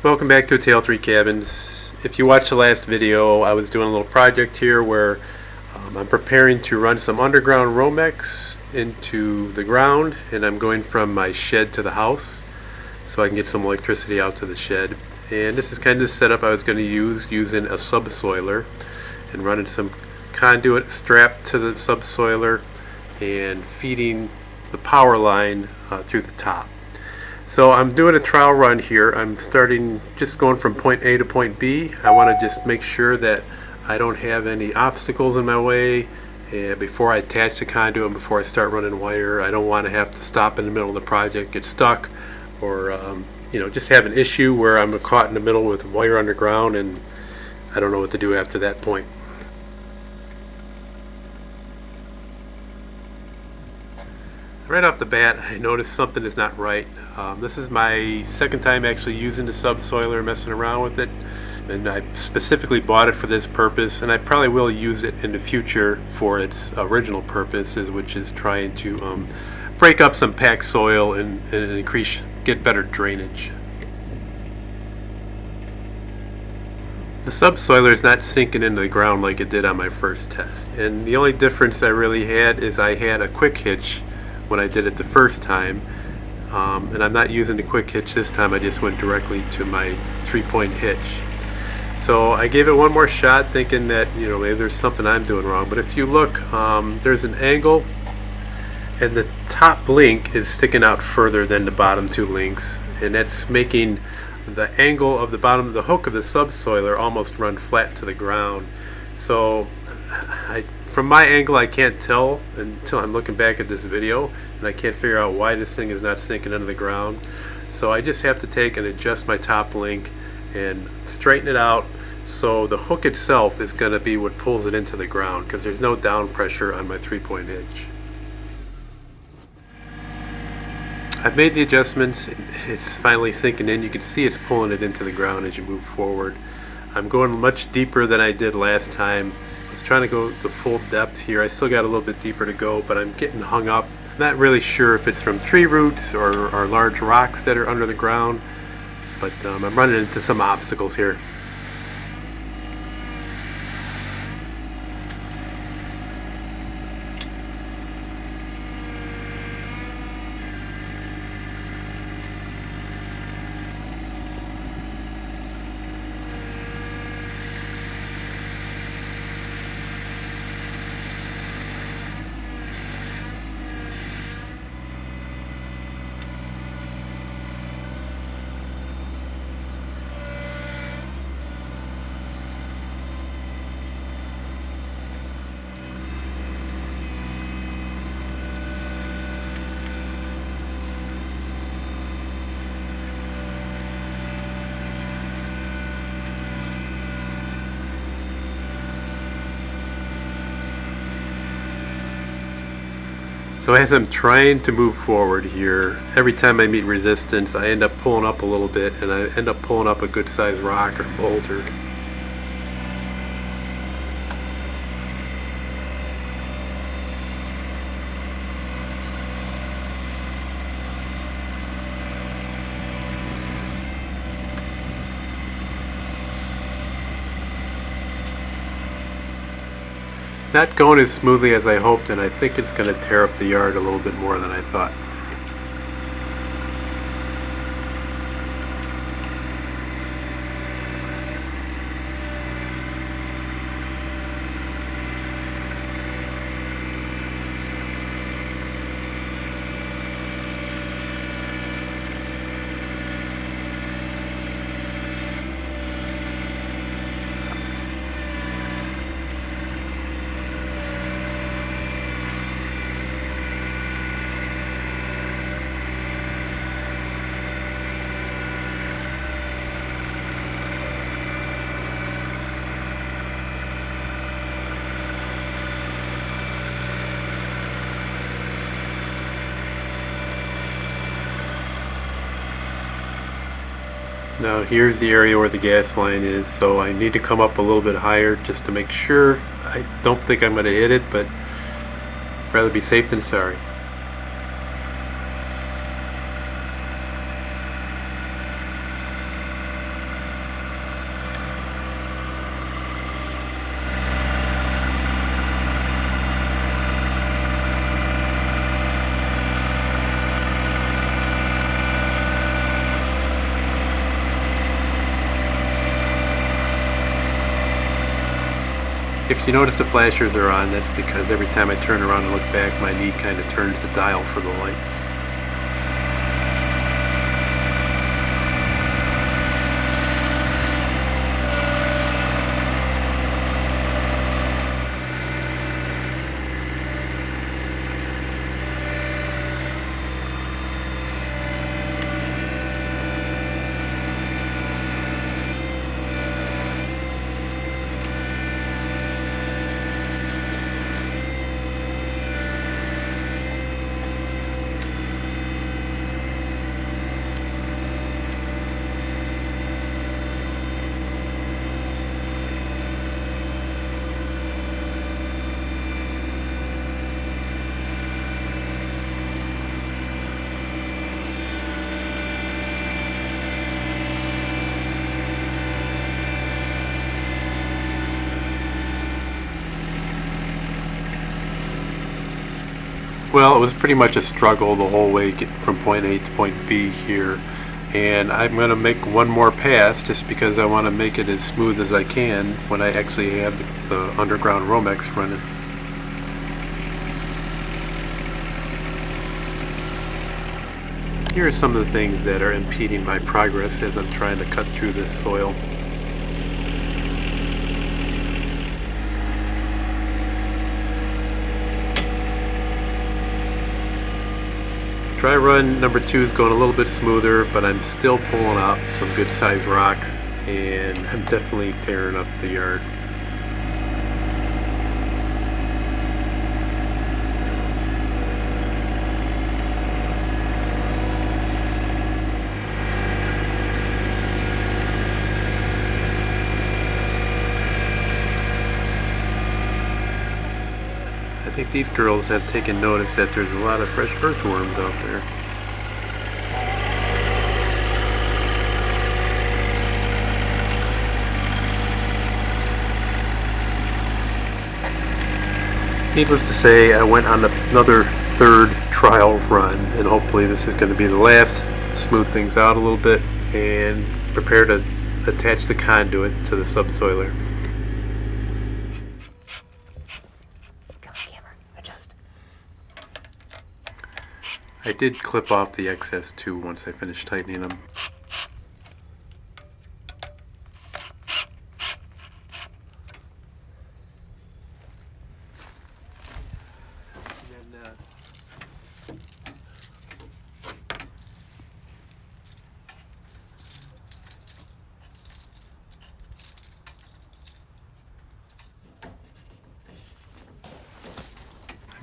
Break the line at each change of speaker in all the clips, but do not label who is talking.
Welcome back to Tale 3 Cabins. If you watched the last video, I was doing a little project here where I'm preparing to run some underground romex into the ground, and I'm going from my shed to the house so I can get some electricity out to the shed. And this is kind of the setup I was going to use using a subsoiler and running some conduit strapped to the subsoiler and feeding the power line through the top. So I'm doing a trial run here. I'm starting just going from point A to point B. I want to just make sure that I don't have any obstacles in my way before I attach the conduit and before I start running wire. I don't want to have to stop in the middle of the project, get stuck, or just have an issue where I'm caught in the middle with wire underground and I don't know what to do after that point. Right off the bat, I noticed something is not right. This is my second time actually using the subsoiler, messing around with it, and I specifically bought it for this purpose, and I probably will use it in the future for its original purposes, which is trying to break up some packed soil and get better drainage. The subsoiler is not sinking into the ground like it did on my first test, and the only difference I really had is I had a quick hitch when I did it the first time, and I'm not using the quick hitch this time. I just went directly to my 3-point hitch. So I gave it one more shot, thinking that maybe there's something I'm doing wrong. But if you look, there's an angle, and the top link is sticking out further than the bottom two links, and that's making the angle of the bottom of the hook of the subsoiler almost run flat to the ground. So from my angle, I can't tell until I'm looking back at this video, and I can't figure out why this thing is not sinking into the ground. So I just have to take and adjust my top link and straighten it out so the hook itself is going to be what pulls it into the ground, because there's no down pressure on my 3-point hitch. I've made the adjustments. It's finally sinking in. You can see it's pulling it into the ground as you move forward. I'm going much deeper than I did last time. I was trying to go the full depth here. I still got a little bit deeper to go, but I'm getting hung up. Not really sure if it's from tree roots or large rocks that are under the ground, but I'm running into some obstacles here. So as I'm trying to move forward here, every time I meet resistance, I end up pulling up a little bit, and I end up pulling up a good sized rock or boulder. Not going as smoothly as I hoped, and I think it's going to tear up the yard a little bit more than I thought. Now here's the area where the gas line is, so I need to come up a little bit higher just to make sure. I don't think I'm going to hit it, but I'd rather be safe than sorry. If you notice the flashers are on, that's because every time I turn around and look back, my knee kind of turns the dial for the lights. Well, it was pretty much a struggle the whole way getting from point A to point B here, and I'm going to make one more pass just because I want to make it as smooth as I can when I actually have the underground romex running. Here are some of the things that are impeding my progress as I'm trying to cut through this soil. Dry run number 2 is going a little bit smoother, but I'm still pulling up some good sized rocks, and I'm definitely tearing up the yard. I think these girls have taken notice that there's a lot of fresh earthworms out there. Needless to say, I went on another third trial run, and hopefully this is going to be the last. Smooth things out a little bit and prepare to attach the conduit to the subsoiler. I did clip off the excess too once I finished tightening them.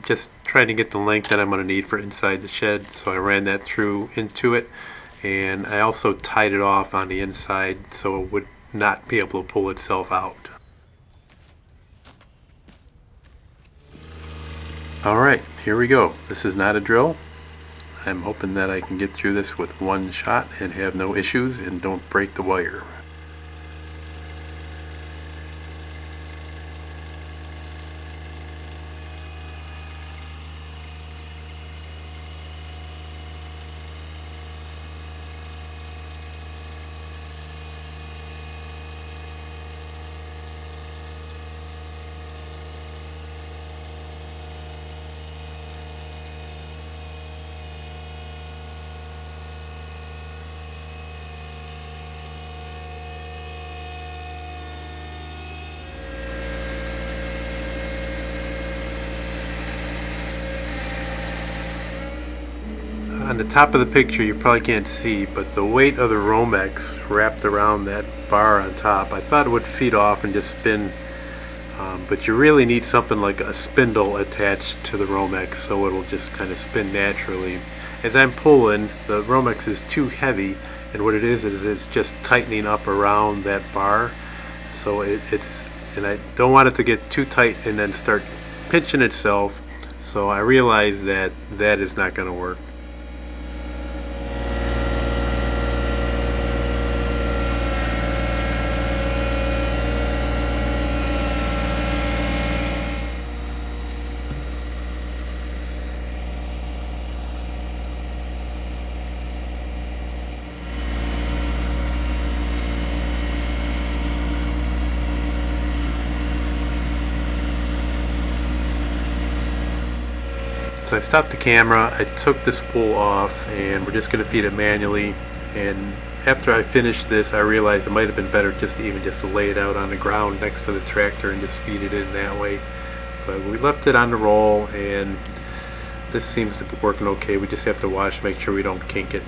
Just trying to get the length that I'm going to need for inside the shed, so I ran that through into it, and I also tied it off on the inside so it would not be able to pull itself out. Alright, here we go. This is not a drill. I'm hoping that I can get through this with one shot and have no issues and don't break the wire. On the top of the picture you probably can't see, but the weight of the romex wrapped around that bar on top, I thought it would feed off and just spin, but you really need something like a spindle attached to the romex so it'll just kind of spin naturally. As I'm pulling, the romex is too heavy, and what it is it's just tightening up around that bar, so and I don't want it to get too tight and then start pinching itself, so I realized that that is not going to work. So I stopped the camera, I took the spool off, and we're just going to feed it manually. And after I finished this, I realized it might have been better just to lay it out on the ground next to the tractor and just feed it in that way. But we left it on the roll, and this seems to be working okay. We just have to watch, make sure we don't kink it.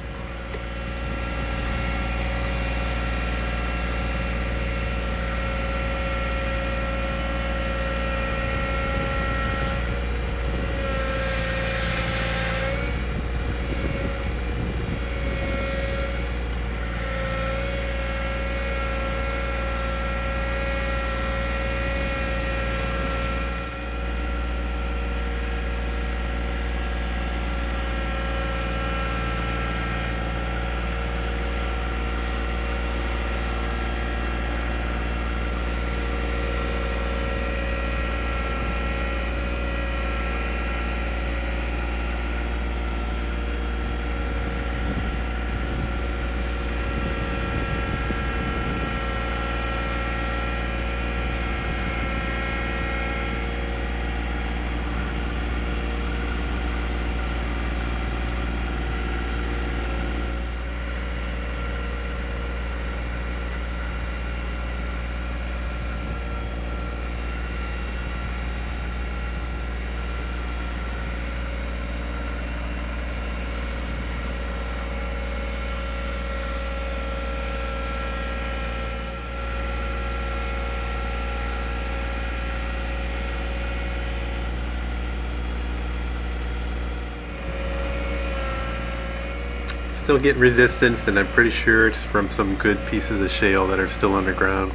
Still getting resistance, and I'm pretty sure it's from some good pieces of shale that are still underground.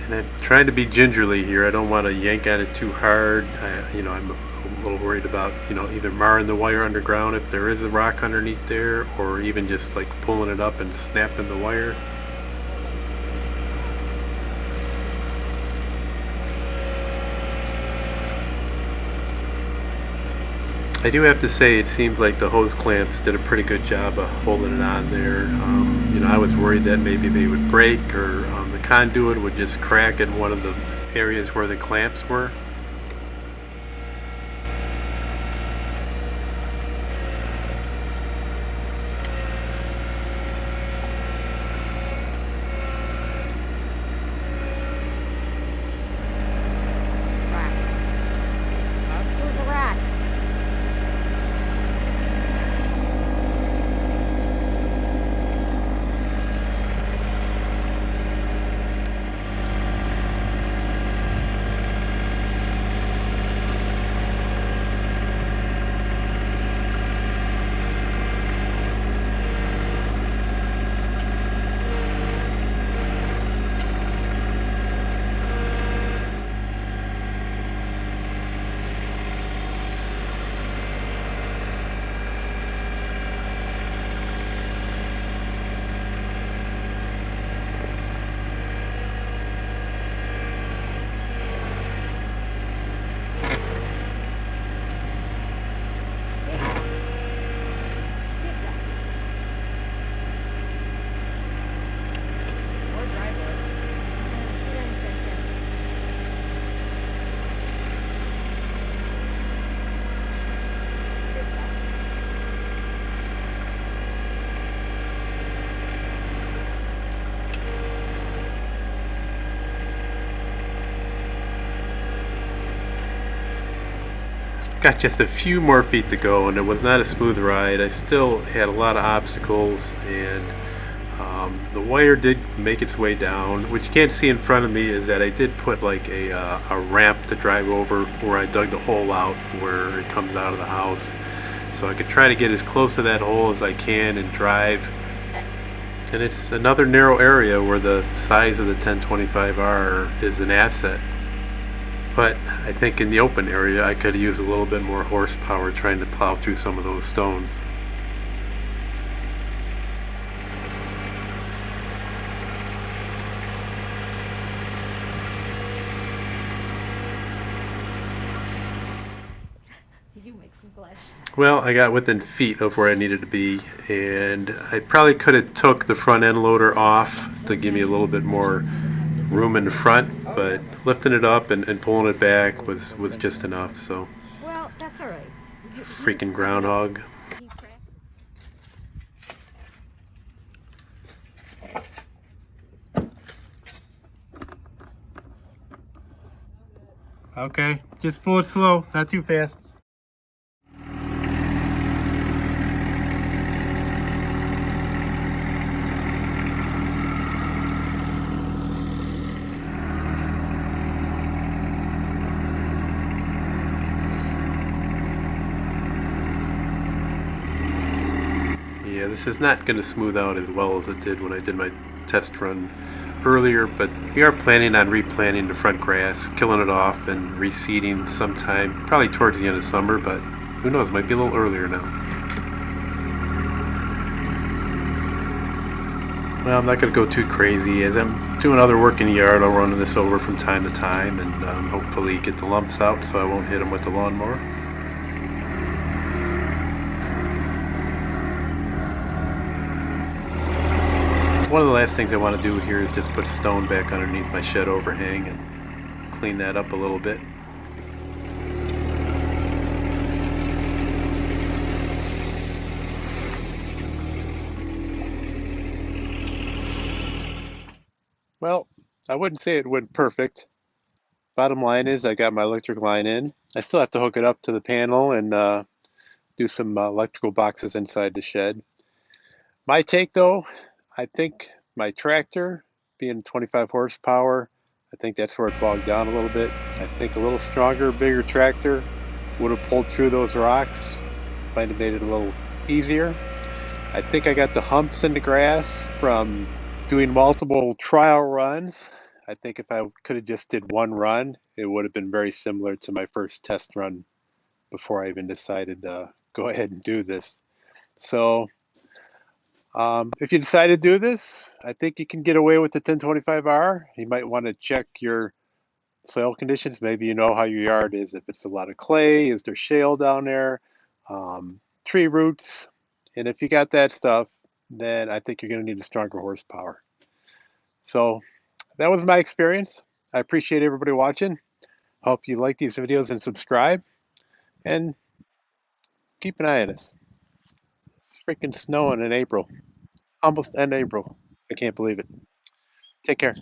And I'm trying to be gingerly here. I don't want to yank at it too hard. I'm a little worried about, either marring the wire underground if there is a rock underneath there, or even just like pulling it up and snapping the wire. I do have to say, it seems like the hose clamps did a pretty good job of holding it on there. I was worried that maybe they would break, or the conduit would just crack in one of the areas where the clamps were. Got just a few more feet to go, and it was not a smooth ride. I still had a lot of obstacles, and the wire did make its way down. What you can't see in front of me is that I did put like a ramp to drive over, where I dug the hole out where it comes out of the house, so I could try to get as close to that hole as I can and drive. And it's another narrow area where the size of the 1025R is an asset. But I think in the open area I could use a little bit more horsepower trying to plow through some of those stones. Well, I got within feet of where I needed to be, and I probably could have took the front end loader off to give me a little bit more room in the front, but lifting it up and pulling it back was just enough. So,
Well, that's all right.
freaking groundhog. Okay, just pull it slow, not too fast. Yeah, this is not going to smooth out as well as it did when I did my test run earlier, but we are planning on replanting the front grass, killing it off, and reseeding sometime, probably towards the end of summer, but who knows, might be a little earlier now. Well, I'm not going to go too crazy. As I'm doing other work in the yard, I'll run this over from time to time and hopefully get the lumps out so I won't hit them with the lawnmower. One of the last things I want to do here is just put a stone back underneath my shed overhang and clean that up a little bit. Well, I wouldn't say it went perfect. Bottom line is I got my electric line in. I still have to hook it up to the panel and do some electrical boxes inside the shed. My take though, I think my tractor being 25 horsepower, I think that's where it bogged down a little bit. I think a little stronger, bigger tractor would have pulled through those rocks, might have made it a little easier. I think I got the humps in the grass from doing multiple trial runs. I think if I could have just did one run, it would have been very similar to my first test run before I even decided to go ahead and do this. So if you decide to do this, I think you can get away with the 1025R. You might want to check your soil conditions. Maybe you know how your yard is. If it's a lot of clay, is there shale down there, tree roots, and if you got that stuff, then I think you're going to need a stronger horsepower. So that was my experience. I appreciate everybody watching. Hope you like these videos and subscribe, and keep an eye on us. It's freaking snowing in April, almost end April. I can't believe it. Take care.